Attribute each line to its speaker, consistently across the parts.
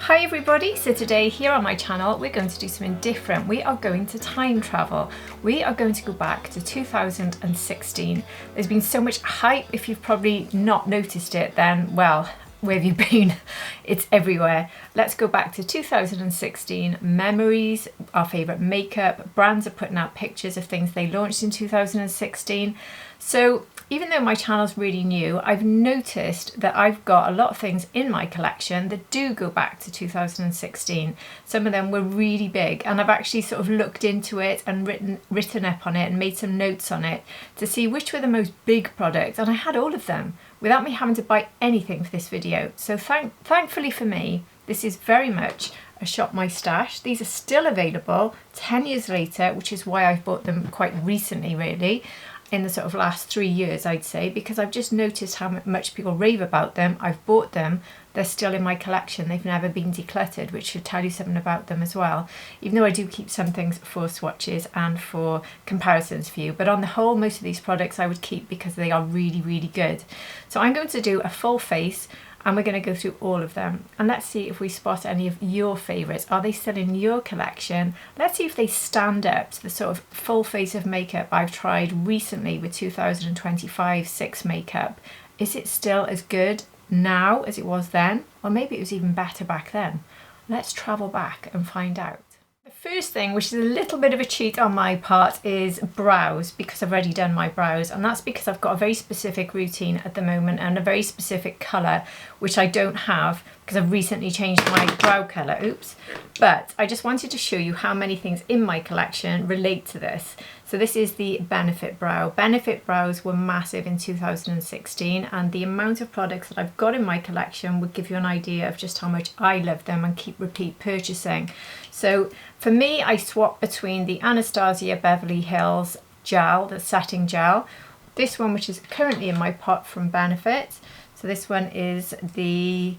Speaker 1: Hi everybody, so today here on my channel we're going to do something different. We are going to time travel. We are going to go back to 2016. There's been so much hype. If you've probably not noticed it, then well, where have you been? It's everywhere. Let's go back to 2016, memories, our favourite makeup, brands are putting out pictures of things they launched in 2016. So even though my channel's really new, I've noticed that I've got a lot of things in my collection that do go back to 2016. Some of them were really big, and I've actually sort of looked into it and written up on it and made some notes on it to see which were the most big products, and I had all of them without me having to buy anything for this video. So thankfully for me, this is very much a shop my stash. These are still available 10 years later, which is why I've bought them quite recently really, in the sort of last 3 years I'd say, because I've just noticed how much people rave about them. I've bought them, they're still in my collection, they've never been decluttered, which should tell you something about them as well, even though I do keep some things for swatches and for comparisons for you. But on the whole, most of these products I would keep because they are really good. So I'm going to do a full face and we're going to go through all of them, and let's see if we spot any of your favourites. Are they still in your collection? Let's see if they stand up to the sort of full face of makeup I've tried recently with 2025-6 makeup. Is it still as good now as it was then? Or maybe it was even better back then. Let's travel back and find out. The first thing, which is a little bit of a cheat on my part, is brows, because I've already done my brows, and that's because I've got a very specific routine at the moment and a very specific colour which I don't have because I've recently changed my brow colour. Oops. But I just wanted to show you how many things in my collection relate to this. So this is the Benefit brow. Benefit brows were massive in 2016, and the amount of products that I've got in my collection would give you an idea of just how much I love them and keep repeat purchasing. So for me, I swap between the Anastasia Beverly Hills gel, the setting gel, this one which is currently in my pot from Benefit. So this one is the,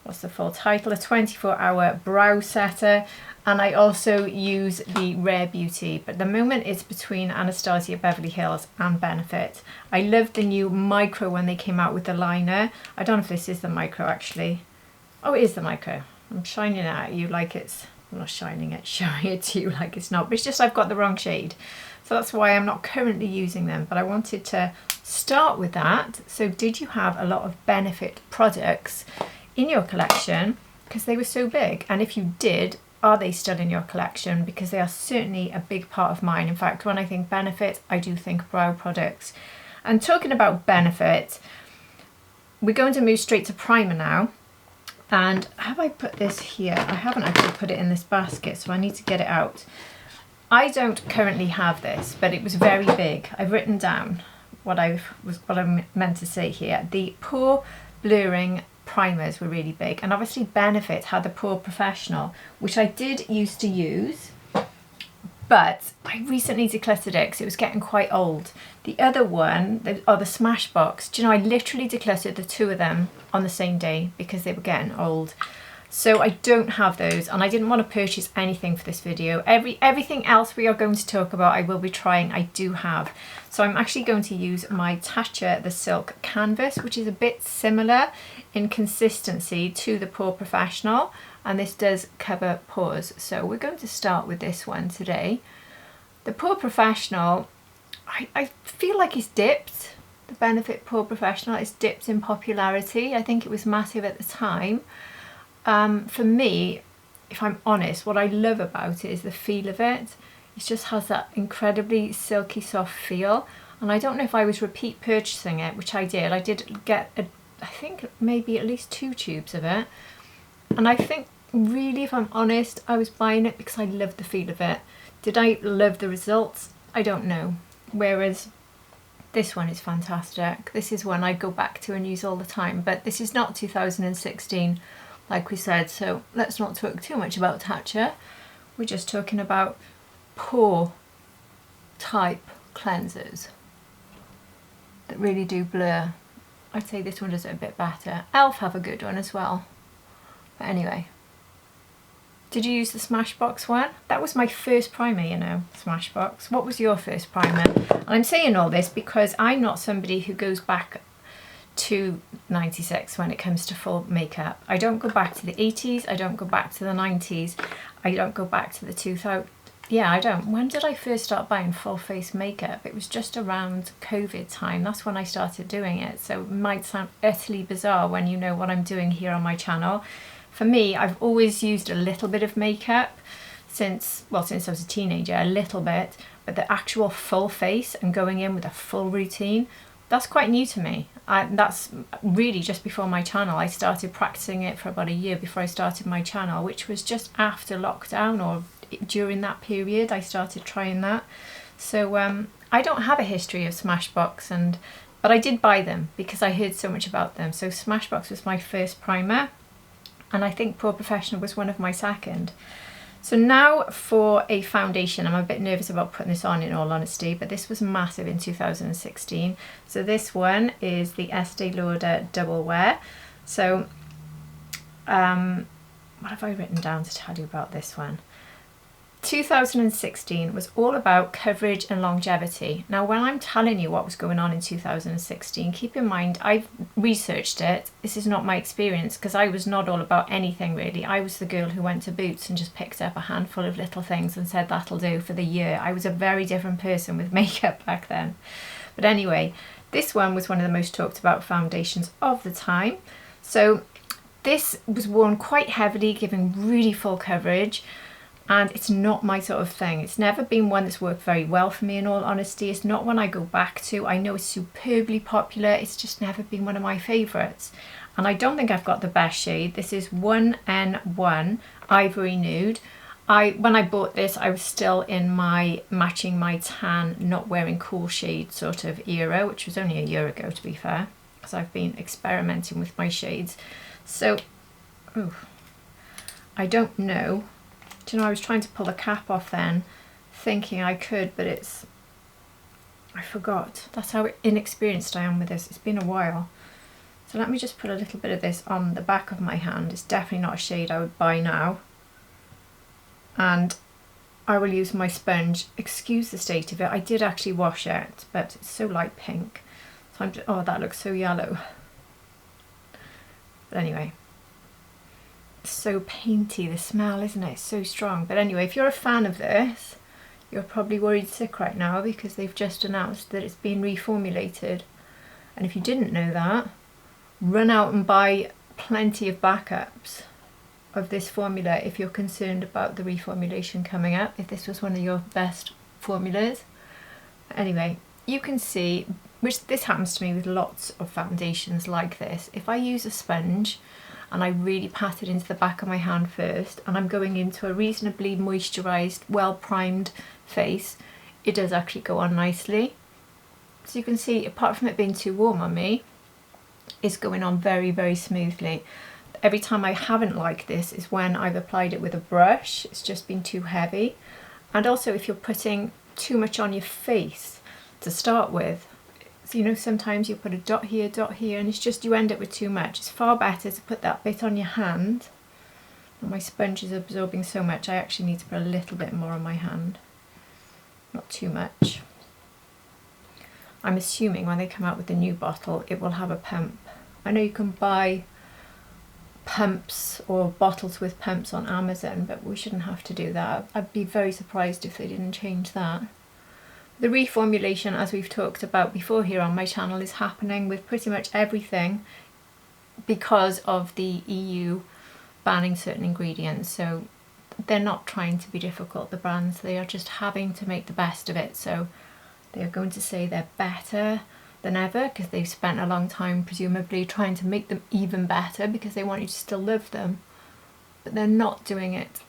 Speaker 1: what's the full title, a 24-hour brow setter. And I also use the Rare Beauty, but at the moment it's between Anastasia Beverly Hills and Benefit. I love the new micro when they came out with the liner. I don't know if this is the micro actually. Oh, it is the micro. I'm shining it at you like it's, I'm not shining it, showing it to you like it's not, but it's just I've got the wrong shade. So that's why I'm not currently using them, but I wanted to start with that. So did you have a lot of Benefit products in your collection because they were so big? And if you did, are they still in your collection? Because they are certainly a big part of mine. In fact, when I think Benefit, I do think brow products. And talking about Benefit, we're going to move straight to primer now. And have I put this here? I haven't actually put it in this basket, so I need to get it out. I don't currently have this, but it was very big. I've written down what I meant to say here. The pore blurring primers were really big, and obviously Benefit had the Pore Professional, which I did used to use, but I recently decluttered it because it was getting quite old. The other one, the Smashbox, do you know, I literally decluttered the two of them on the same day because they were getting old. So I don't have those, and I didn't want to purchase anything for this video. Everything else we are going to talk about I will be trying, I do have. So I'm actually going to use my Tatcha the Silk Canvas, which is a bit similar in consistency to the Pore Professional, and this does cover pores. So we're going to start with this one today. The Pore Professional, I feel like it's dipped. The Benefit Pore Professional is dipped in popularity. I think it was massive at the time. For me, if I'm honest, what I love about it is the feel of it. It just has that incredibly silky soft feel, and I don't know if I was repeat purchasing it, which I did. I did get, I think maybe at least 2 tubes of it, and I think really, if I'm honest, I was buying it because I loved the feel of it. Did I love the results? I don't know. Whereas this one is fantastic. This is one I go back to and use all the time, but this is not 2016 like we said, so let's not talk too much about Tatcha. We're just talking about pore type cleansers that really do blur. I'd say this one does it a bit better. Elf have a good one as well. But anyway, did you use the Smashbox one? That was my first primer, you know, Smashbox. What was your first primer? And I'm saying all this because I'm not somebody who goes back 296 when it comes to full makeup. I don't go back to the 80s, I don't go back to the 90s, I don't go back to the 2000s. Yeah, I don't. When did I first start buying full face makeup? It was just around COVID time. That's when I started doing it. So it might sound utterly bizarre when you know what I'm doing here on my channel. For me, I've always used a little bit of makeup since I was a teenager, a little bit, but the actual full face and going in with a full routine, that's quite new to me. That's really just before my channel. I started practicing it for about a year before I started my channel, which was just after lockdown, or during that period I started trying that. So I don't have a history of Smashbox, but I did buy them because I heard so much about them. So Smashbox was my first primer, and I think Pro Professional was one of my second. So now for a foundation, I'm a bit nervous about putting this on in all honesty, but this was massive in 2016. So this one is the Estée Lauder Double Wear. So what have I written down to tell you about this one? 2016 was all about coverage and longevity. Now, when I'm telling you what was going on in 2016, keep in mind I've researched it. This is not my experience, because I was not all about anything really. I was the girl who went to Boots and just picked up a handful of little things and said that'll do for the year. I was a very different person with makeup back then. But anyway, this one was one of the most talked about foundations of the time. So this was worn quite heavily, giving really full coverage. And it's not my sort of thing. It's never been one that's worked very well for me, in all honesty. It's not one I go back to. I know it's superbly popular. It's just never been one of my favourites. And I don't think I've got the best shade. This is 1N1 Ivory Nude. When I bought this, I was still in my matching my tan, not wearing cool shade sort of era, which was only a year ago, to be fair, because I've been experimenting with my shades. So, I don't know. Do you know, I was trying to pull the cap off then, thinking I could, but I forgot. That's how inexperienced I am with this. It's been a while. So let me just put a little bit of this on the back of my hand. It's definitely not a shade I would buy now. And I will use my sponge. Excuse the state of it. I did actually wash it, but it's so light pink. So oh, that looks so yellow. But anyway. So painty, the smell, isn't it? It's so strong. But anyway, if you're a fan of this, you're probably worried sick right now, because they've just announced that it's been reformulated. And if you didn't know that, run out and buy plenty of backups of this formula if you're concerned about the reformulation coming up, if this was one of your best formulas. Anyway, you can see, which this happens to me with lots of foundations like this, if I use a sponge and I really pat it into the back of my hand first, and I'm going into a reasonably moisturised, well-primed face, it does actually go on nicely. So you can see, apart from it being too warm on me, it's going on very, very smoothly. Every time I haven't liked this is when I've applied it with a brush. It's just been too heavy. And also if you're putting too much on your face to start with, so, you know, sometimes you put a dot here, and it's just, you end up with too much. It's far better to put that bit on your hand. And my sponge is absorbing so much, I actually need to put a little bit more on my hand. Not too much. I'm assuming when they come out with the new bottle, it will have a pump. I know you can buy pumps or bottles with pumps on Amazon, but we shouldn't have to do that. I'd be very surprised if they didn't change that. The reformulation, as we've talked about before here on my channel, is happening with pretty much everything because of the EU banning certain ingredients. So they're not trying to be difficult, the brands, they are just having to make the best of it. So they're going to say they're better than ever because they've spent a long time presumably trying to make them even better because they want you to still love them. But they're not doing it,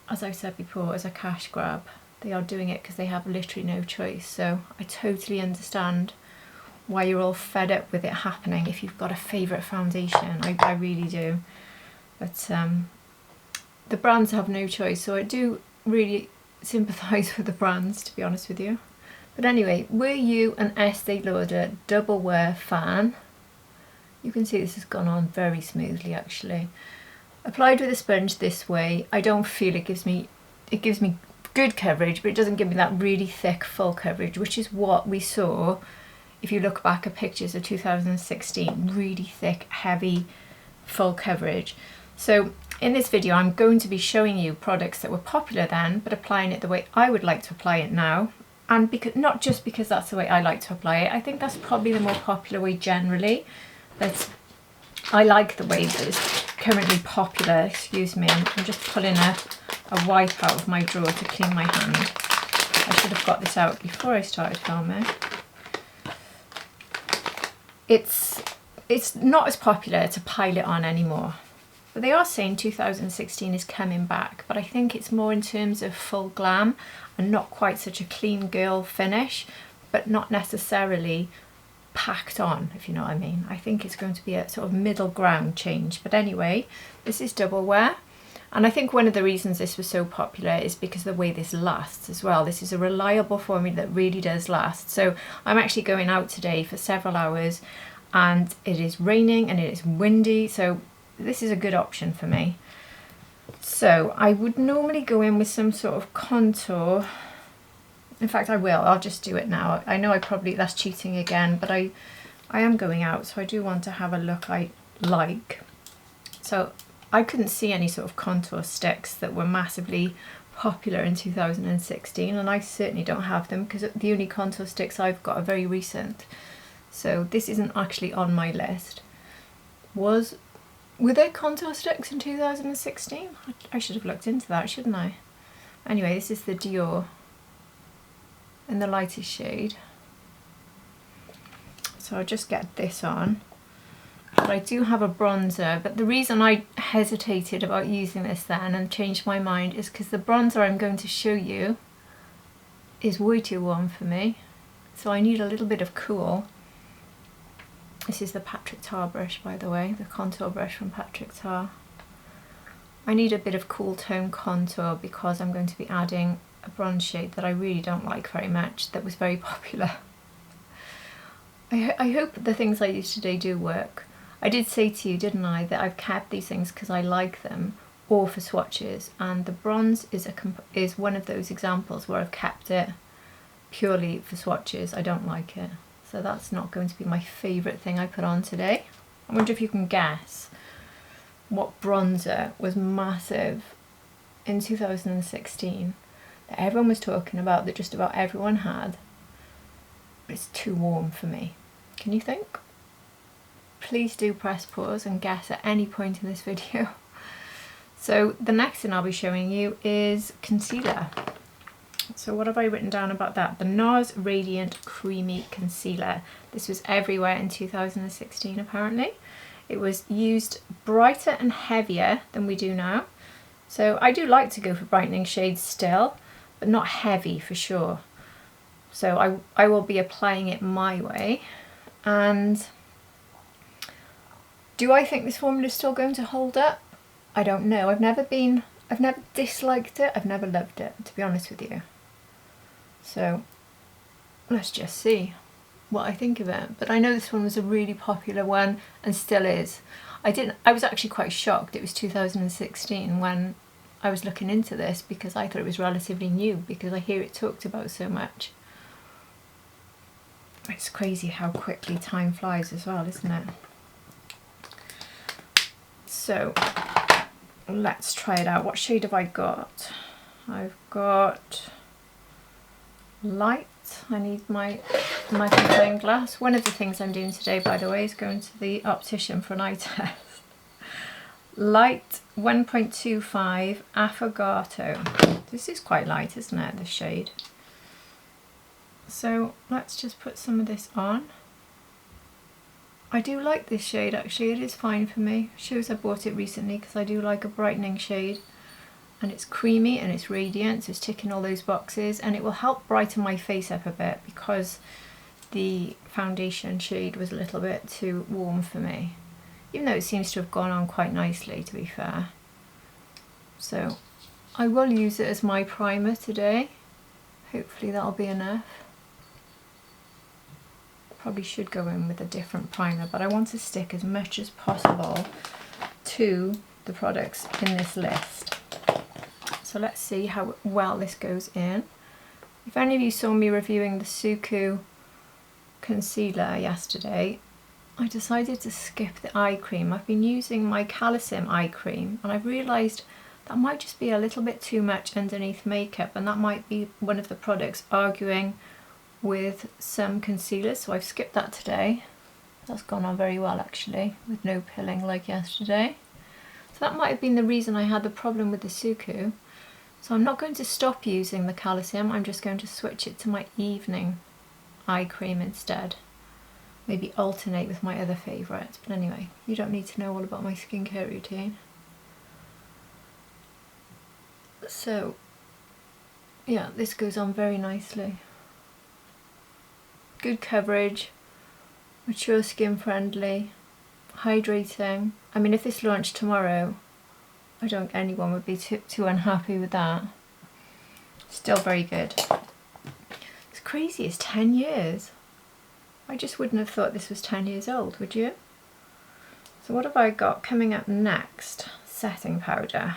Speaker 1: as I've said before, as a cash grab. They are doing it because they have literally no choice. So I totally understand why you're all fed up with it happening if you've got a favourite foundation. I really do. But the brands have no choice, so I do really sympathise with the brands, to be honest with you. But anyway, were you an Estée Lauder Double Wear fan? You can see this has gone on very smoothly actually. Applied with a sponge this way, I don't feel it gives me good coverage, but it doesn't give me that really thick full coverage, which is what we saw if you look back at pictures of 2016, really thick, heavy, full coverage. So in this video, I'm going to be showing you products that were popular then, but applying it the way I would like to apply it now. And because, not just because that's the way I like to apply it, I think that's probably the more popular way generally. But I like the way that it's currently popular. Excuse me, I'm just pulling a wipe out of my drawer to clean my hand. I should have got this out before I started filming. It's not as popular to pile it on anymore. But they are saying 2016 is coming back, but I think it's more in terms of full glam and not quite such a clean girl finish, but not necessarily packed on, if you know what I mean. I think it's going to be a sort of middle ground change. But anyway, this is double wear. And I think one of the reasons this was so popular is because of the way this lasts as well. This is a reliable formula that really does last. So I'm actually going out today for several hours and it is raining and it is windy. So this is a good option for me. So I would normally go in with some sort of contour. In fact, I will. I'll just do it now. I know that's cheating again, but I am going out, so I do want to have a look I like. So I couldn't see any sort of contour sticks that were massively popular in 2016, and I certainly don't have them because the only contour sticks I've got are very recent. So this isn't actually on my list. Were there contour sticks in 2016? I should have looked into that, shouldn't I? Anyway, this is the Dior in the lightest shade. So I'll just get this on. But I do have a bronzer, but the reason I hesitated about using this then and changed my mind is because the bronzer I'm going to show you is way too warm for me. So I need a little bit of cool. This is the Patrick Tar brush, by the way, the contour brush from Patrick Tar. I need a bit of cool tone contour because I'm going to be adding a bronze shade that I really don't like very much, that was very popular. I hope the things I use today do work. I did say to you, didn't I, that I've kept these things because I like them, or for swatches, and the bronze is one of those examples where I've kept it purely for swatches. I don't like it. So that's not going to be my favourite thing I put on today. I wonder if you can guess what bronzer was massive in 2016 that everyone was talking about, that just about everyone had, but it's too warm for me. Can you think? Please do press pause and guess at any point in this video. So the next thing I'll be showing you is concealer. So what have I written down about that? The NARS Radiant Creamy Concealer. This was everywhere in 2016 apparently. It was used brighter and heavier than we do now. So I do like to go for brightening shades still, but not heavy for sure. So I will be applying it my way. And do I think this formula is still going to hold up? I don't know. I've never disliked it. I've never loved it, to be honest with you. So let's just see what I think of it. But I know this one was a really popular one and still is. I was actually quite shocked it was 2016 when I was looking into this, because I thought it was relatively new, because I hear it talked about so much. It's crazy how quickly time flies as well, isn't it? So let's try it out. What shade have I got? I've got light. I need my magnifying glass. One of the things I'm doing today, by the way, is going to the optician for an eye test. Light 1.25 Affogato. This is quite light, isn't it, this shade? So let's just put some of this on. I do like this shade actually, it is fine for me. Shows I bought it recently because I do like a brightening shade. And it's creamy and it's radiant, so it's ticking all those boxes, and it will help brighten my face up a bit because the foundation shade was a little bit too warm for me. Even though it seems to have gone on quite nicely, to be fair. So I will use it as my primer today. Hopefully that'll be enough. Probably should go in with a different primer, but I want to stick as much as possible to the products in this list. So let's see how well this goes in. If any of you saw me reviewing the Suku concealer yesterday, I decided to skip the eye cream. I've been using my Calcium eye cream and I've realised that might just be a little bit too much underneath makeup, and that might be one of the products arguing with some concealers, so I've skipped that today. That's gone on very well actually, with no pilling like yesterday. So that might have been the reason I had the problem with the Suku. So I'm not going to stop using the Calcium, I'm just going to switch it to my evening eye cream instead. Maybe alternate with my other favourites, but anyway, you don't need to know all about my skincare routine. So yeah, this goes on very nicely. Good coverage, mature skin friendly, hydrating. I mean, if this launched tomorrow, I don't think anyone would be too unhappy with that. Still very good. It's crazy, it's 10 years. I just wouldn't have thought this was 10 years old, would you? So what have I got coming up next? Setting powder.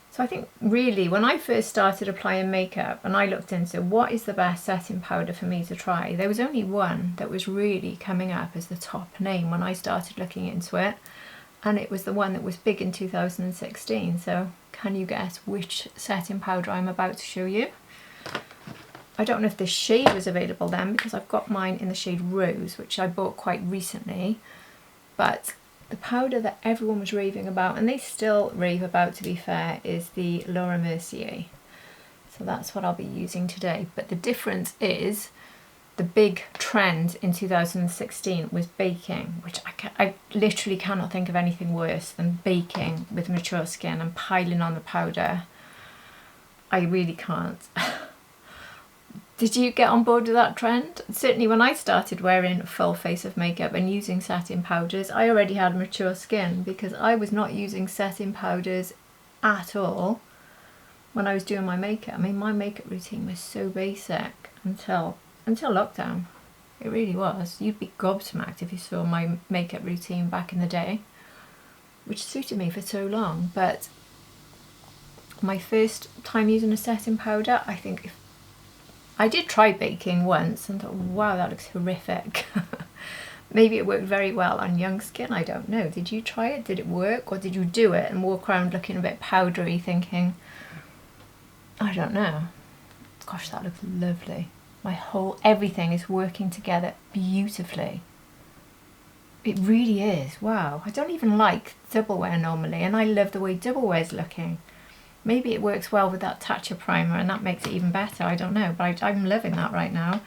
Speaker 1: So I think really when I first started applying makeup and I looked into what is the best setting powder for me to try, there was only one that was really coming up as the top name when I started looking into it, and it was the one that was big in 2016. So can you guess which setting powder I'm about to show you? I don't know if this shade was available then because I've got mine in the shade Rose, which I bought quite recently, but the powder that everyone was raving about, and they still rave about to be fair, is the Laura Mercier. So that's what I'll be using today. But the difference is the big trend in 2016 was baking, which I literally cannot think of anything worse than baking with mature skin and piling on the powder. I really can't. Did you get on board with that trend? Certainly when I started wearing full face of makeup and using setting powders, I already had mature skin because I was not using setting powders at all when I was doing my makeup. I mean, my makeup routine was so basic until lockdown. It really was. You'd be gobsmacked if you saw my makeup routine back in the day, which suited me for so long. But my first time using a setting powder, I think I did try baking once and thought, wow, that looks horrific. Maybe it worked very well on young skin, I don't know. Did you try it? Did it work? Or did you do it and walk around looking a bit powdery thinking, I don't know. Gosh, that looks lovely. Everything is working together beautifully. It really is, wow. I don't even like double wear normally, and I love the way double wear is looking. Maybe it works well with that Tatcha primer and that makes it even better, I don't know, but I'm loving that right now.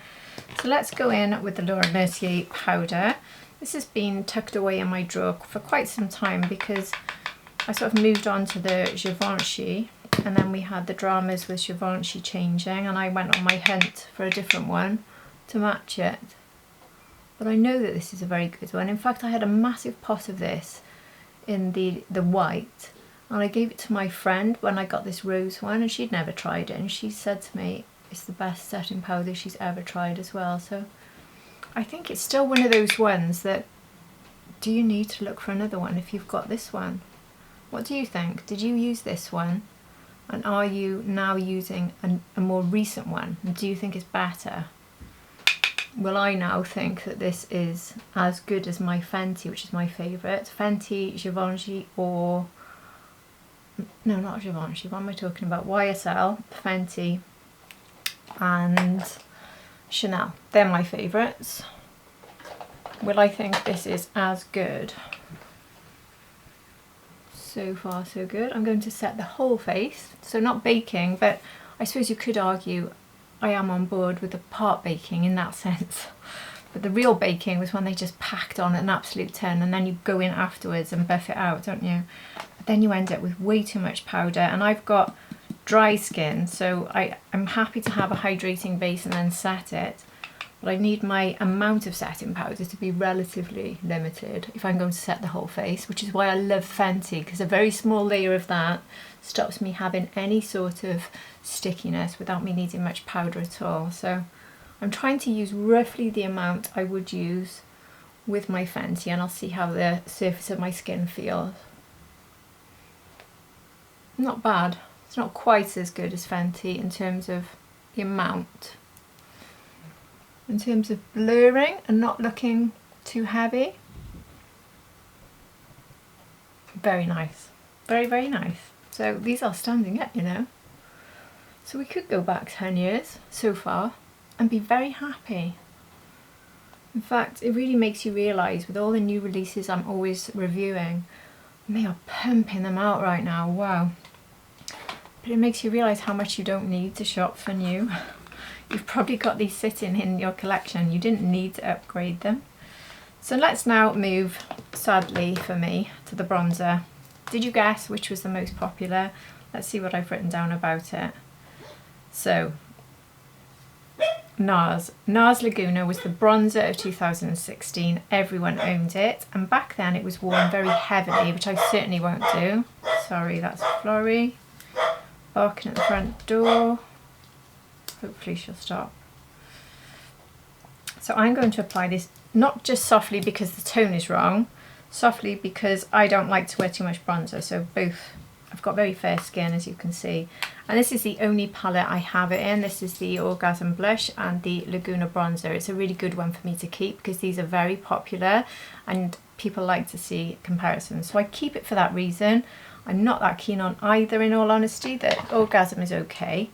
Speaker 1: So let's go in with the Laura Mercier powder. This has been tucked away in my drawer for quite some time because I sort of moved on to the Givenchy, and then we had the dramas with Givenchy changing and I went on my hunt for a different one to match it. But I know that this is a very good one. In fact, I had a massive pot of this in the white, and I gave it to my friend when I got this rose one, and she'd never tried it, and she said to me it's the best setting powder she's ever tried as well. So I think it's still one of those ones that, do you need to look for another one if you've got this one? What do you think? Did you use this one? And are you now using a more recent one? And do you think it's better? Well, I now think that this is as good as my Fenty, which is my favourite. Fenty, Givenchy, or... no, not Givenchy, what am I talking about? YSL, Fenty, and Chanel. They're my favourites. Well, I think this is as good. So far, so good. I'm going to set the whole face. So not baking, but I suppose you could argue I am on board with the part baking in that sense. But the real baking was when they just packed on an absolute ton and then you go in afterwards and buff it out, don't you? But then you end up with way too much powder, and I've got dry skin, so I'm happy to have a hydrating base and then set it. But I need my amount of setting powder to be relatively limited if I'm going to set the whole face, which is why I love Fenty, because a very small layer of that stops me having any sort of stickiness without me needing much powder at all. So I'm trying to use roughly the amount I would use with my Fenty, and I'll see how the surface of my skin feels. Not bad. It's not quite as good as Fenty in terms of the amount. in terms of blurring and not looking too heavy. Very nice, very, very nice. So these are standing up, you know. So we could go back 10 years so far and be very happy. In fact, it really makes you realise with all the new releases I'm always reviewing, they are pumping them out right now, wow. But it makes you realise how much you don't need to shop for new. You've probably got these sitting in your collection, you didn't need to upgrade them. So let's now move, sadly for me, to the bronzer. Did you guess which was the most popular? Let's see what I've written down about it. So, NARS. NARS Laguna was the bronzer of 2016. Everyone owned it. And back then it was worn very heavily, which I certainly won't do. Sorry, that's Florrie. Barking at the front door. Hopefully she'll stop. So I'm going to apply this not just softly because the tone is wrong, softly because I don't like to wear too much bronzer. So both, I've got very fair skin as you can see. And this is the only palette I have it in. This is the Orgasm Blush and the Laguna Bronzer. It's a really good one for me to keep because these are very popular and people like to see comparisons. So I keep it for that reason. I'm not that keen on either, in all honesty. The Orgasm is okay,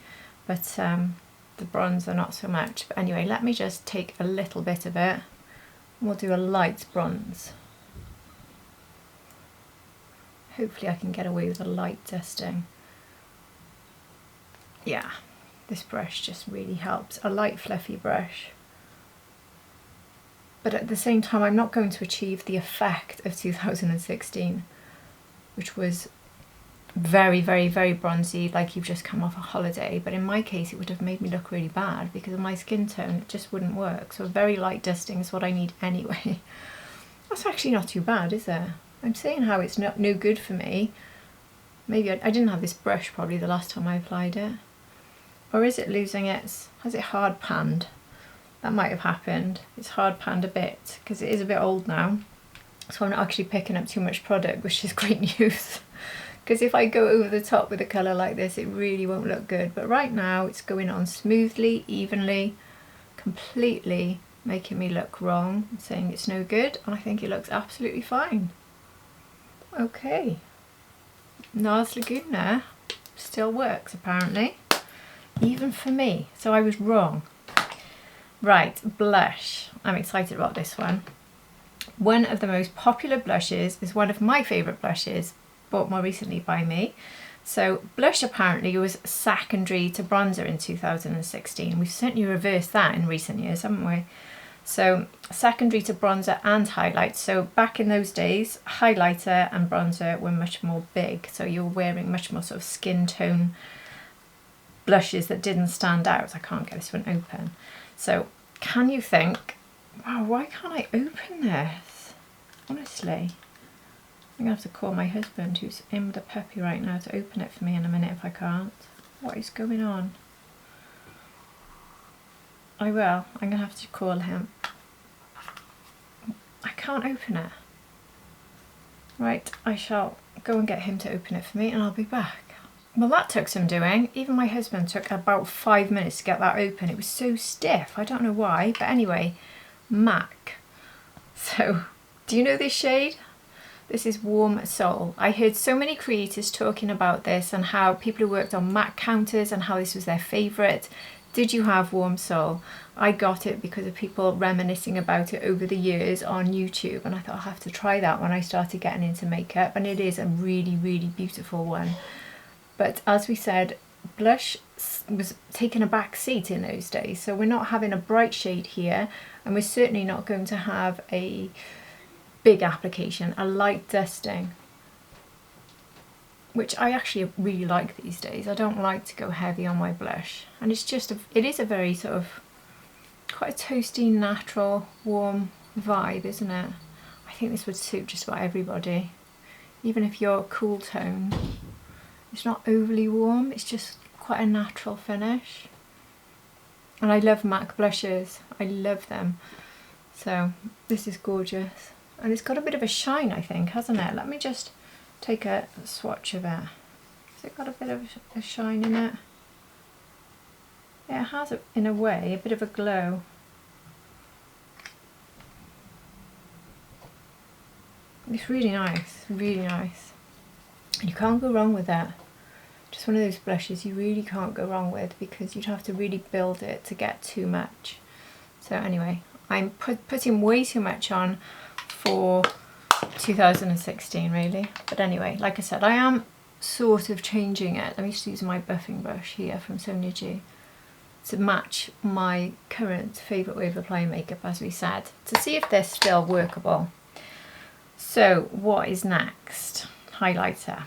Speaker 1: but the bronzer not so much. But anyway, let me just take a little bit of it. We'll do a light bronze. Hopefully I can get away with a light dusting. Yeah, this brush just really helps. A light fluffy brush. But at the same time, I'm not going to achieve the effect of 2016, which was very, very, very bronzy, like you've just come off a holiday. But in my case, it would have made me look really bad because of my skin tone. It just wouldn't work. So a very light dusting is what I need anyway. That's actually not too bad, is it? I'm saying how it's no good for me. Maybe I didn't have this brush probably the last time I applied it. Or is it losing its, has it hard panned? That might have happened. It's hard panned a bit because it is a bit old now. So I'm not actually picking up too much product, which is great news. Because if I go over the top with a colour like this, it really won't look good. But right now it's going on smoothly, evenly, completely making me look wrong, saying it's no good. And I think it looks absolutely fine. Okay. NARS Laguna still works apparently. Even for me, so I was wrong. Right, blush. I'm excited about this one. One of the most popular blushes is one of my favourite blushes, bought more recently by me. So blush apparently was secondary to bronzer in 2016. We've certainly reversed that in recent years, haven't we? So secondary to bronzer and highlight. So back in those days, highlighter and bronzer were much more big. So you're wearing much more sort of skin tone blushes that didn't stand out. I can't get this one open. So can you think, wow, why can't I open this? Honestly, I'm gonna have to call my husband who's in with a puppy right now to open it for me in a minute if I can't. What is going on? I will, I'm gonna have to call him. I can't open it. Right, I shall go and get him to open it for me and I'll be back. Well, that took some doing. Even my husband took about 5 minutes to get that open. It was so stiff. I don't know why. But anyway, MAC. So, do you know this shade? This is Warm Soul. I heard so many creators talking about this and how people who worked on MAC counters and how this was their favourite. Did you have Warm Soul? I got it because of people reminiscing about it over the years on YouTube. And I thought I'll have to try that when I started getting into makeup. And it is a really, really beautiful one. But as we said, blush was taking a back seat in those days. So we're not having a bright shade here, and we're certainly not going to have a big application, a light dusting, which I actually really like these days. I don't like to go heavy on my blush. And it's just, it is a very sort of, quite a toasty, natural, warm vibe, isn't it? I think this would suit just about everybody. Even if you're cool toned. It's not overly warm, it's just quite a natural finish. And I love MAC blushes, I love them. So this is gorgeous. And it's got a bit of a shine, I think, hasn't it? Let me just take a swatch of it. Has it got a bit of a shine in it? Yeah, it has, in a way, a bit of a glow. It's really nice, really nice. And you can't go wrong with that. Just one of those blushes you really can't go wrong with, because you'd have to really build it to get too much. So anyway, I'm putting way too much on for 2016 really. But anyway, like I said, I am sort of changing it. I'm just using my buffing brush here from Sonia G to match my current favourite way of applying makeup, as we said, to see if they're still workable. So what is next? Highlighter.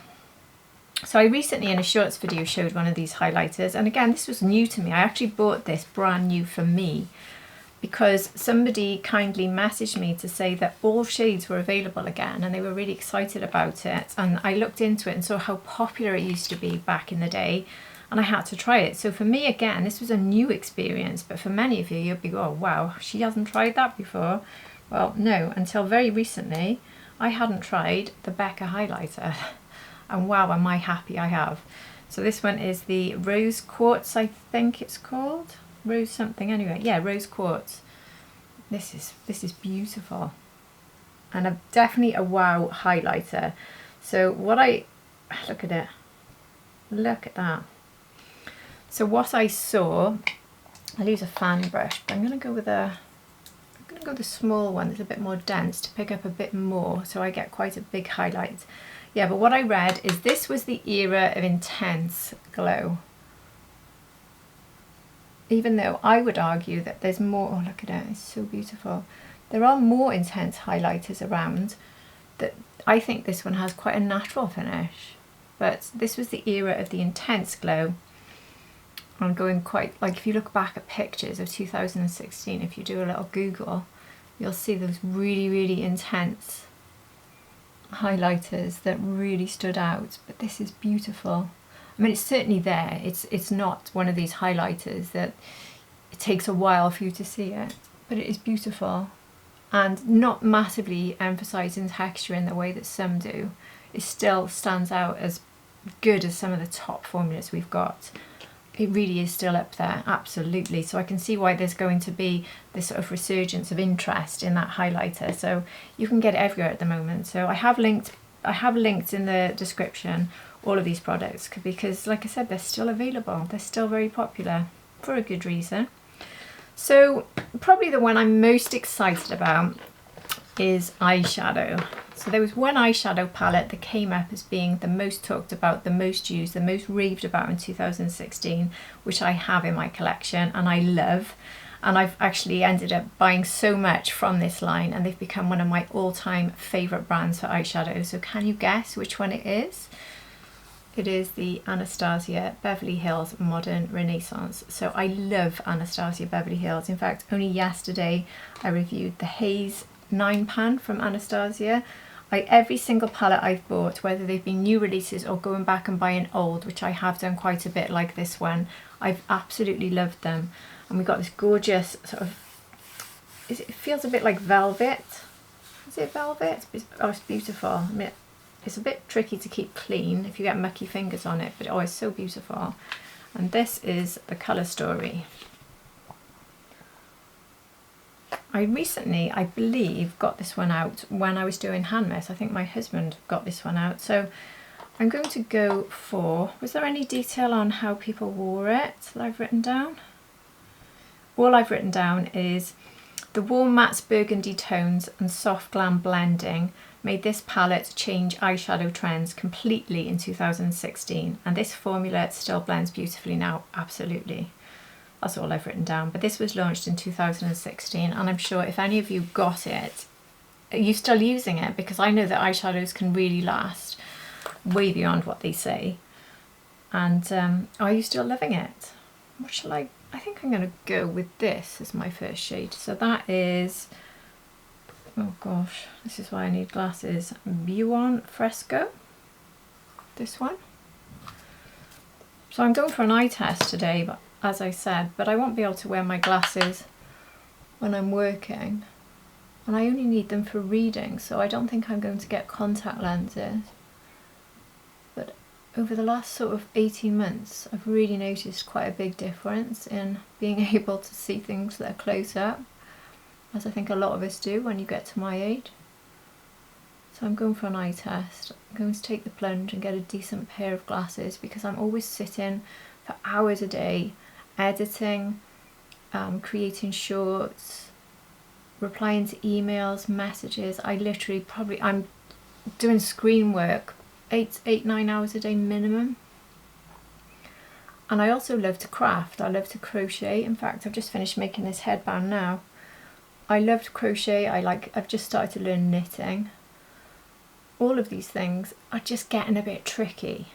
Speaker 1: So I recently in a shorts video showed one of these highlighters, and again this was new to me. I actually bought this brand new for me because somebody kindly messaged me to say that all shades were available again and they were really excited about it, and I looked into it and saw how popular it used to be back in the day, and I had to try it. So for me, again, this was a new experience, but for many of you, you'll be, oh wow, she hasn't tried that before. Well, no, until very recently I hadn't tried the Becca Highlighter. And wow, am I happy I have. So this one is the Rose Quartz, I think it's called. Rose something anyway. Yeah, Rose Quartz. This is beautiful. And definitely a wow highlighter. So what look at it. Look at that. So what I saw, I'll use a fan brush, but I'm gonna go with the small one that's a bit more dense to pick up a bit more, so I get quite a big highlight. Yeah, but what I read is this was the era of intense glow. Even though I would argue that there's more, oh look at it, it's so beautiful. There are more intense highlighters around, that I think this one has quite a natural finish. But this was the era of the intense glow. I'm going quite, like if you look back at pictures of 2016, if you do a little Google, you'll see those really, really intense highlighters that really stood out. But this is beautiful. I mean, it's certainly there. It's not one of these highlighters that it takes a while for you to see it, but it is beautiful and not massively emphasising texture in the way that some do. It still stands out as good as some of the top formulas we've got. It really is still up there, absolutely. So I can see why there's going to be this sort of resurgence of interest in that highlighter. So you can get it everywhere at the moment. So I have linked in the description all of these products, because like I said, they're still available. They're still very popular for a good reason. So probably the one I'm most excited about is eyeshadow. So there was one eyeshadow palette that came up as being the most talked about, the most used, the most raved about in 2016, which I have in my collection and I love. And I've actually ended up buying so much from this line, and they've become one of my all-time favourite brands for eyeshadow. So can you guess which one it is? It is the Anastasia Beverly Hills Modern Renaissance. So I love Anastasia Beverly Hills. In fact, only yesterday I reviewed the Haze 9 pan from Anastasia. Every single palette I've bought, whether they've been new releases or going back and buying old, which I have done quite a bit like this one, I've absolutely loved them. And we've got this gorgeous sort of, it feels a bit like velvet. Is it velvet? Oh, it's beautiful. I mean, it's a bit tricky to keep clean if you get mucky fingers on it, but oh, it's so beautiful. And this is the Colour Story. I recently, I believe, got this one out when I was doing Handmess. I think my husband got this one out. So I'm going to go for, was there any detail on how people wore it that I've written down? All I've written down is the warm matte burgundy tones and soft glam blending made this palette change eyeshadow trends completely in 2016. And this formula still blends beautifully now, absolutely. That's all I've written down. But this was launched in 2016, and I'm sure if any of you got it, you're still using it, because I know that eyeshadows can really last way beyond what they say. And are you still loving it? What shall I think I'm going to go with this as my first shade. So that is, oh gosh, this is why I need glasses. Buon Fresco, this one. So I'm going for an eye test today, but as I said, but I won't be able to wear my glasses when I'm working, and I only need them for reading, so I don't think I'm going to get contact lenses. But over the last sort of 18 months, I've really noticed quite a big difference in being able to see things that are close up, as I think a lot of us do when you get to my age. So I'm going for an eye test. I'm going to take the plunge and get a decent pair of glasses because I'm always sitting for hours a day editing, creating shorts, replying to emails, messages. I literally I'm doing screen work 9 hours a day minimum. And I also love to craft. I love to crochet. In fact, I've just finished making this headband now. I love to crochet. I've just started to learn knitting. All of these things are just getting a bit tricky.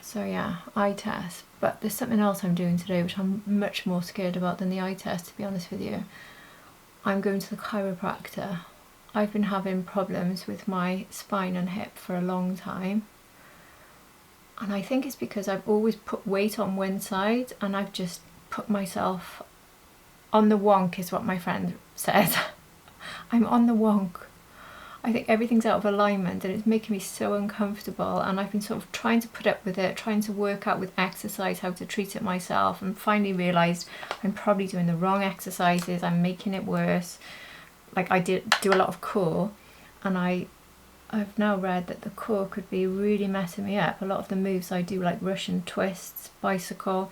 Speaker 1: So yeah, eye test. But there's something else I'm doing today which I'm much more scared about than the eye test, to be honest with you. I'm going to the chiropractor. I've been having problems with my spine and hip for a long time. And I think it's because I've always put weight on one side and I've just put myself on the wonk, is what my friend said. I'm on the wonk. I think everything's out of alignment and it's making me so uncomfortable, and I've been sort of trying to put up with it, trying to work out with exercise how to treat it myself, and finally realised I'm probably doing the wrong exercises, I'm making it worse. Like, I do a lot of core, and I've now read that the core could be really messing me up. A lot of the moves I do, like Russian twists, bicycle,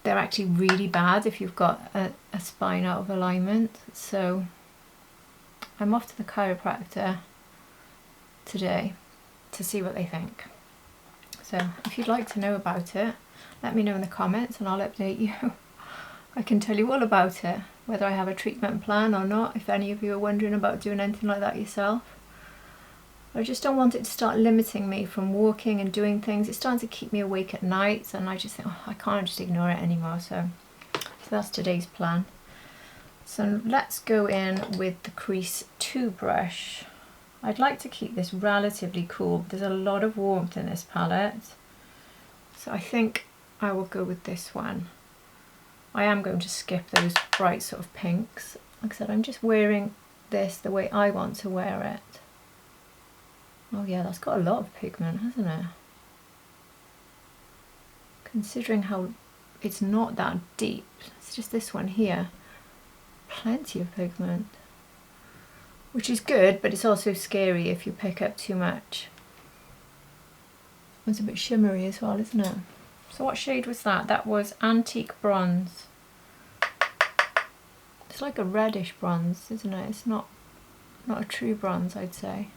Speaker 1: they're actually really bad if you've got a spine out of alignment. So I'm off to the chiropractor today to see what they think. So if you'd like to know about it, let me know in the comments and I'll update you. I can tell you all about it, whether I have a treatment plan or not, if any of you are wondering about doing anything like that yourself. I just don't want it to start limiting me from walking and doing things. It's starting to keep me awake at night, and I just think, oh, I can't just ignore it anymore. So that's today's plan. So let's go in with the Crease 2 brush. I'd like to keep this relatively cool, but there's a lot of warmth in this palette. So I think I will go with this one. I am going to skip those bright sort of pinks. Like I said, I'm just wearing this the way I want to wear it. Oh yeah, that's got a lot of pigment, hasn't it? Considering how it's not that deep, it's just this one here. Plenty of pigment. Which is good, but it's also scary if you pick up too much. It's a bit shimmery as well, isn't it? So what shade was that? That was Antique Bronze. It's like a reddish bronze, isn't it? It's not a true bronze, I'd say.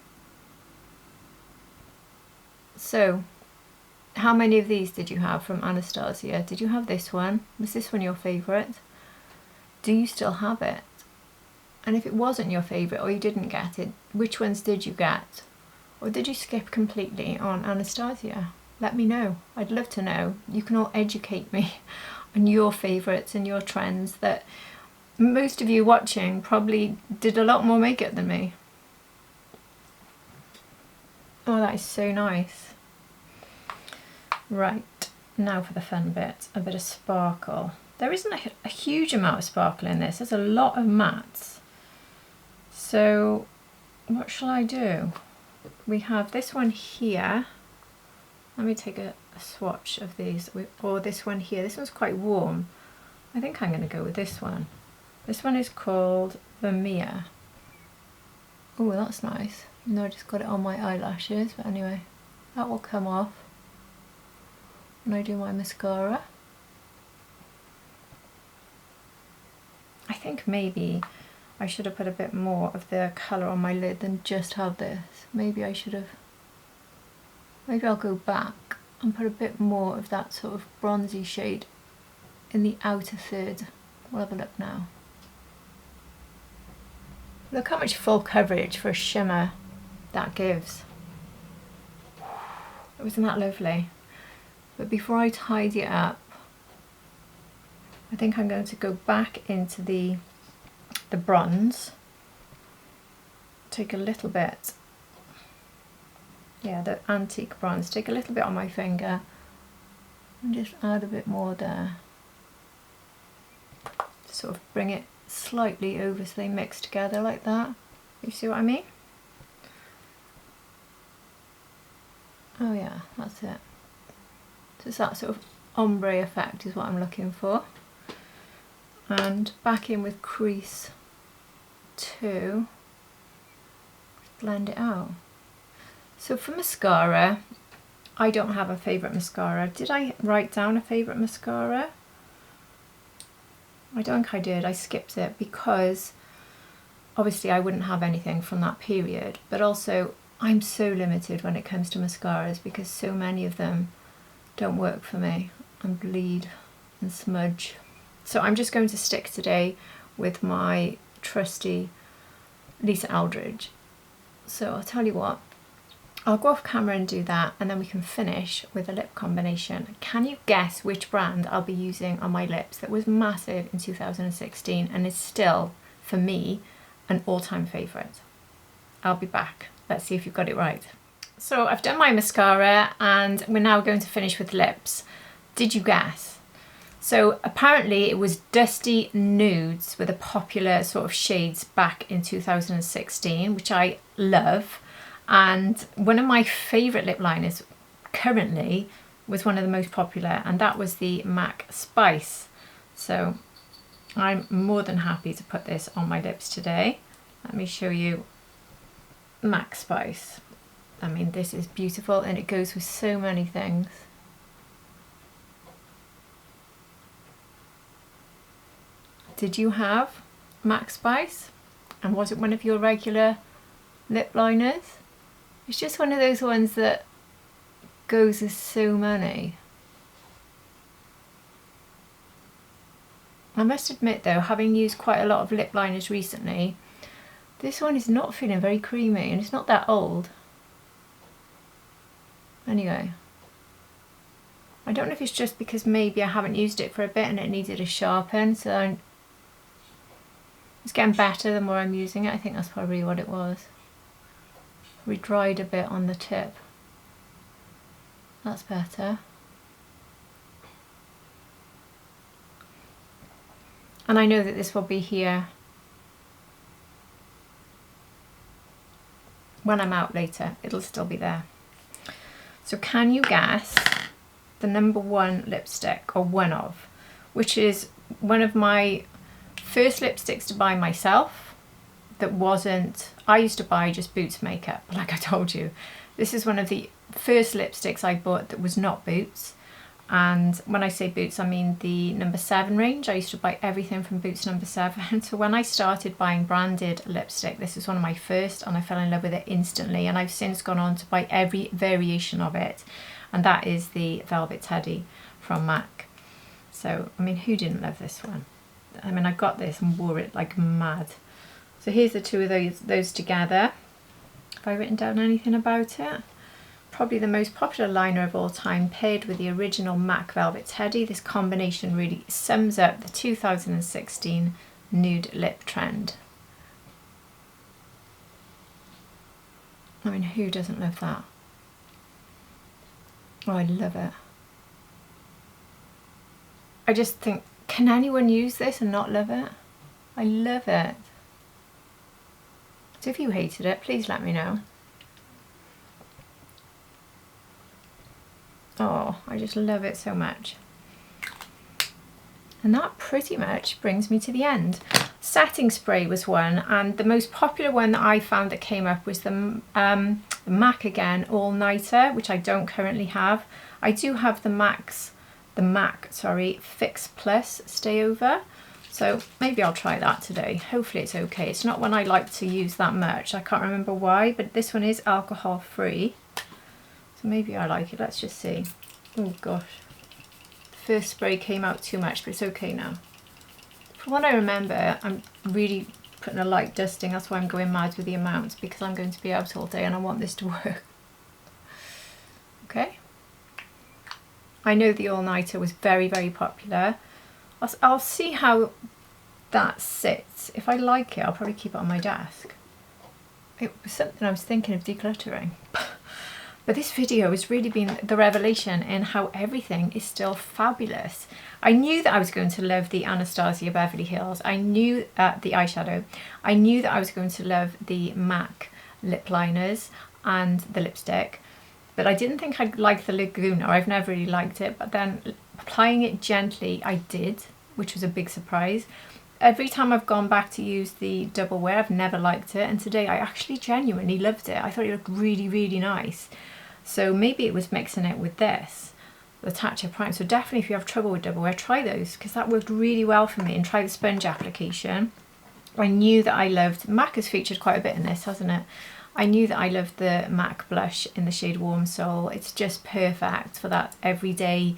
Speaker 1: So, how many of these did you have from Anastasia? Did you have this one? Was this one your favourite? Do you still have it? And if it wasn't your favourite or you didn't get it, which ones did you get? Or did you skip completely on Anastasia? Let me know. I'd love to know. You can all educate me on your favourites and your trends, that most of you watching probably did a lot more makeup than me. Oh, that is so nice. Right, now for the fun bit, a bit of sparkle. There isn't a huge amount of sparkle in this. There's a lot of mattes. So what shall I do? We have this one here. Let me take a swatch of these. Or this one here. This one's quite warm. I think I'm going to go with this one. This one is called Vermeer. Oh, that's nice. No, I just got it on my eyelashes, but anyway, that will come off when I do my mascara. I think maybe I should have put a bit more of the colour on my lid than just have this. Maybe I should have, maybe I'll go back and put a bit more of that sort of bronzy shade in the outer third. We'll have a look now. Look how much full coverage for a shimmer that gives. Wasn't that lovely? But before I tidy it up, I think I'm going to go back into the bronze. Take a little bit, yeah, the Antique Bronze. Take a little bit on my finger and just add a bit more there. Sort of bring it slightly over so they mix together like that. You see what I mean? Oh yeah, that's it. So it's that sort of ombre effect is what I'm looking for. And back in with Crease 2. blend it out. So for mascara, I don't have a favourite mascara. Did I write down a favourite mascara? I don't think I did. I skipped it because obviously I wouldn't have anything from that period, but also I'm so limited when it comes to mascaras because so many of them don't work for me and bleed and smudge. So I'm just going to stick today with my trusty Lisa Eldridge. So I'll tell you what, I'll go off camera and do that, and then we can finish with a lip combination. Can you guess which brand I'll be using on my lips that was massive in 2016 and is still, for me, an all-time favourite? I'll be back. Let's see if you've got it right. So I've done my mascara and we're now going to finish with lips. Did you guess? So apparently it was Dusty Nudes were the popular sort of shades back in 2016, which I love. And one of my favourite lip liners currently was one of the most popular, and that was the MAC Spice. So I'm more than happy to put this on my lips today. Let me show you MAC Spice. I mean, this is beautiful and it goes with so many things. Did you have MAC Spice? And was it one of your regular lip liners? It's just one of those ones that goes with so many. I must admit though, having used quite a lot of lip liners recently, this one is not feeling very creamy and it's not that old. Anyway, I don't know if it's just because maybe I haven't used it for a bit and it needed a sharpen, so it's getting better the more I'm using it. I think that's probably what it was. We dried a bit on the tip. That's better. And I know that this will be here when I'm out later. It'll still be there. So can you guess the #1 lipstick, or one of, which is one of my first lipsticks to buy myself that wasn't, I used to buy just Boots makeup, like I told you. This is one of the first lipsticks I bought that was not Boots. And when I say Boots, I mean the #7 range. I used to buy everything from Boots #7. So when I started buying branded lipstick, this is one of my first, and I fell in love with it instantly. And I've since gone on to buy every variation of it. And that is the Velvet Teddy from MAC. So, I mean, who didn't love this one? I mean, I got this and wore it like mad. So here's the two of those together. Have I written down anything about it? Probably the most popular liner of all time, paired with the original MAC Velvet Teddy. This combination really sums up the 2016 nude lip trend. I mean, who doesn't love that? Oh, I love it. I just think, can anyone use this and not love it? I love it. So if you hated it, please let me know. Oh, I just love it so much. And that pretty much brings me to the end. Setting spray was one, and the most popular one that I found that came up was the MAC again All Nighter, which I don't currently have. I do have the MAC Fix Plus Stay Over, so maybe I'll try that today. Hopefully it's okay. It's not one I like to use that much. I can't remember why, but this one is alcohol free, so maybe I like it. Let's just see. Oh gosh, the first spray came out too much, but it's okay now. From what I remember, I'm really putting a light dusting. That's why I'm going mad with the amounts, because I'm going to be out all day and I want this to work. Okay. I know the All Nighter was very, very popular. I'll see how that sits. If I like it, I'll probably keep it on my desk. It was something I was thinking of decluttering. But this video has really been the revelation in how everything is still fabulous. I knew that I was going to love the Anastasia Beverly Hills. I knew the eyeshadow. I knew that I was going to love the MAC lip liners and the lipstick. But I didn't think I'd like the Laguna. I've never really liked it. But then applying it gently, I did, which was a big surprise. every time I've gone back to use the double wear, I've never liked it, and today I actually genuinely loved it. I thought it looked really, really nice. So maybe it was mixing it with this, the Tatcha Prime. So definitely if you have trouble with double wear, try those, because that worked really well for me. And try the sponge application. I knew that I loved, MAC has featured quite a bit in this, hasn't it? I knew that I loved the MAC blush in the shade Warm Soul. It's just perfect for that everyday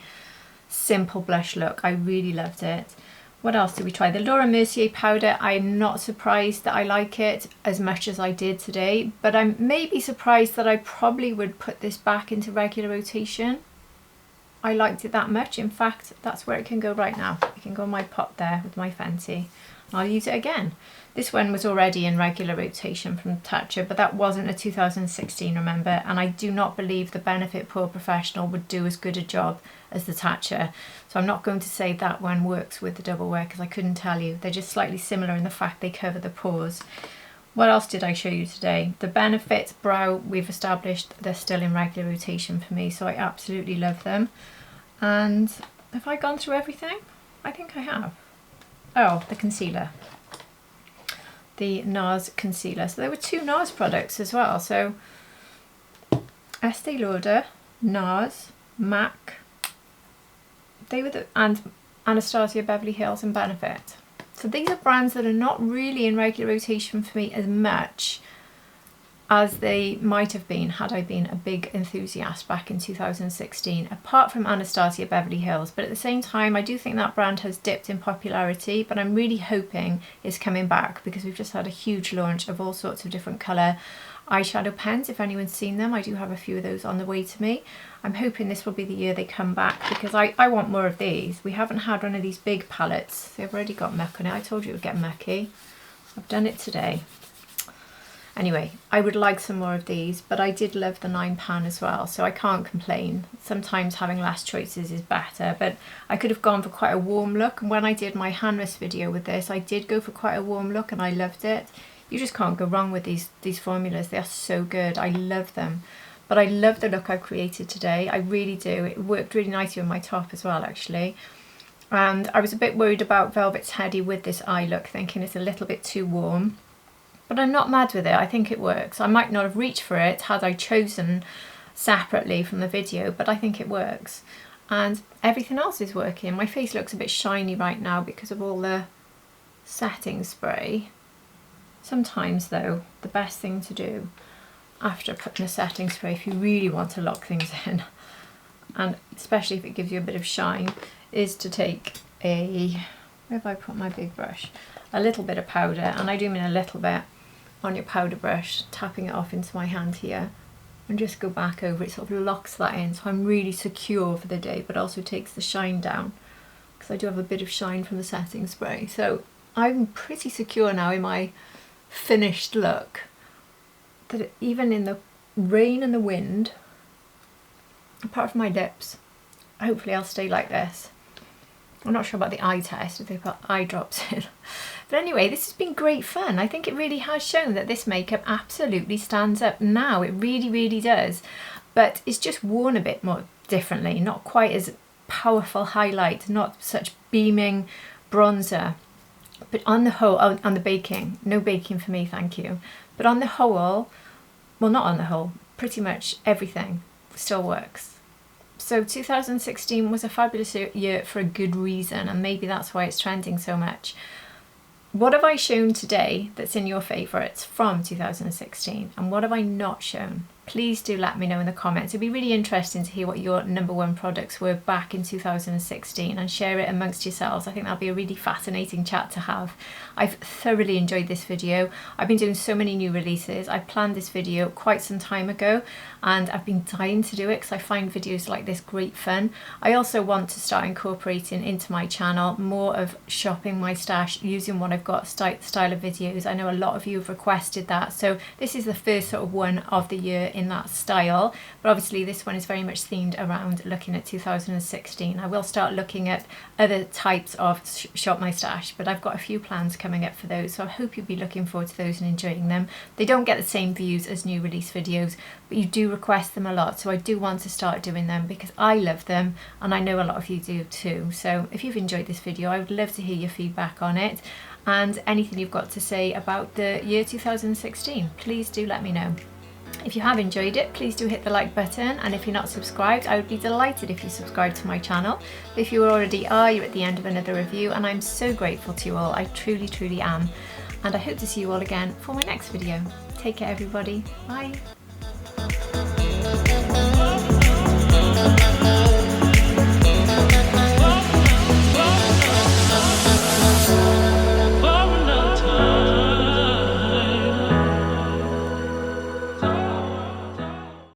Speaker 1: simple blush look. I really loved it. What else did we try? The Laura Mercier powder. I'm not surprised that I like it as much as I did today, but I'm maybe surprised that I probably would put this back into regular rotation. I liked it that much. In fact, that's where it can go right now. It can go in my pot there with my Fenty. I'll use it again. This one was already in regular rotation from Tatcha, but that wasn't a 2016, remember, and I do not believe the Benefit Pore Professional would do as good a job as the Tatcha. So I'm not going to say that one works with the double wear, because I couldn't tell you. They're just slightly similar in the fact they cover the pores. What else did I show you today? The Benefit Brow, we've established they're still in regular rotation for me, so I absolutely love them. And have I gone through everything? I think I have. Oh, the concealer. The NARS concealer. So there were 2 NARS products as well. So Estée Lauder, NARS, MAC, they were and Anastasia, Beverly Hills and Benefit. So these are brands that are not really in regular rotation for me as much as they might have been had I been a big enthusiast back in 2016, apart from Anastasia Beverly Hills. But at the same time, I do think that brand has dipped in popularity, but I'm really hoping it's coming back, because we've just had a huge launch of all sorts of different colour eyeshadow pens. If anyone's seen them, I do have a few of those on the way to me. I'm hoping this will be the year they come back, because I want more of these. We haven't had one of these big palettes. They've already got muck on it. I told you it would get mucky. I've done it today. Anyway, I would like some more of these, but I did love the £9 as well, so I can't complain. Sometimes having less choices is better, but I could have gone for quite a warm look, and when I did my hand rest video with this, I did go for quite a warm look and I loved it. You just can't go wrong with these formulas. They are so good. I love them. But I love the look I've created today. I really do. It worked really nicely on my top as well, actually. And I was a bit worried about Velvet Teddy with this eye look, thinking it's a little bit too warm. But I'm not mad with it. I think it works. I might not have reached for it had I chosen separately from the video, but I think it works. And everything else is working. My face looks a bit shiny right now because of all the setting spray. Sometimes though, the best thing to do after putting a setting spray, if you really want to lock things in, and especially if it gives you a bit of shine, is to take a, where have I put my big brush? A little bit of powder, and I do mean a little bit, on your powder brush, tapping it off into my hand here, and just go back over it. Sort of locks that in, so I'm really secure for the day, but also takes the shine down, because I do have a bit of shine from the setting spray. So I'm pretty secure now in my finished look, that even in the rain and the wind, apart from my lips, hopefully I'll stay like this. I'm not sure about the eye test, if they put eye drops in. But anyway, this has been great fun. I think it really has shown that this makeup absolutely stands up now. It really, really does. But it's just worn a bit more differently, not quite as powerful highlight, not such beaming bronzer. But on the whole, oh, on the baking, no baking for me, thank you. But on the whole, well, not on the whole, pretty much everything still works. So 2016 was a fabulous year for a good reason, and maybe that's why it's trending so much. What have I shown today that's in your favourites from 2016, and what have I not shown? Please do let me know in the comments. It'd be really interesting to hear what your #1 products were back in 2016 and share it amongst yourselves. I think that'll be a really fascinating chat to have. I've thoroughly enjoyed this video. I've been doing so many new releases. I planned this video quite some time ago and I've been dying to do it because I find videos like this great fun. I also want to start incorporating into my channel more of shopping my stash using what I've got style of videos. I know a lot of you have requested that, so this is the first sort of one of the year in that style, but obviously this one is very much themed around looking at 2016. I will start looking at other types of shop my stash, but I've got a few plans coming up for those, so I hope you'll be looking forward to those and enjoying them. They don't get the same views as new release videos, but you do request them a lot, so I do want to start doing them because I love them and I know a lot of you do too. So if you've enjoyed this video, I would love to hear your feedback on it. and anything you've got to say about the year 2016. Please do let me know. If you have enjoyed it, please do hit the like button, and if you're not subscribed, I would be delighted if you subscribe to my channel. But if you already are, you're at the end of another review, and I'm so grateful to you all. I truly, truly am. And I hope to see you all again for my next video. Take care, everybody. Bye.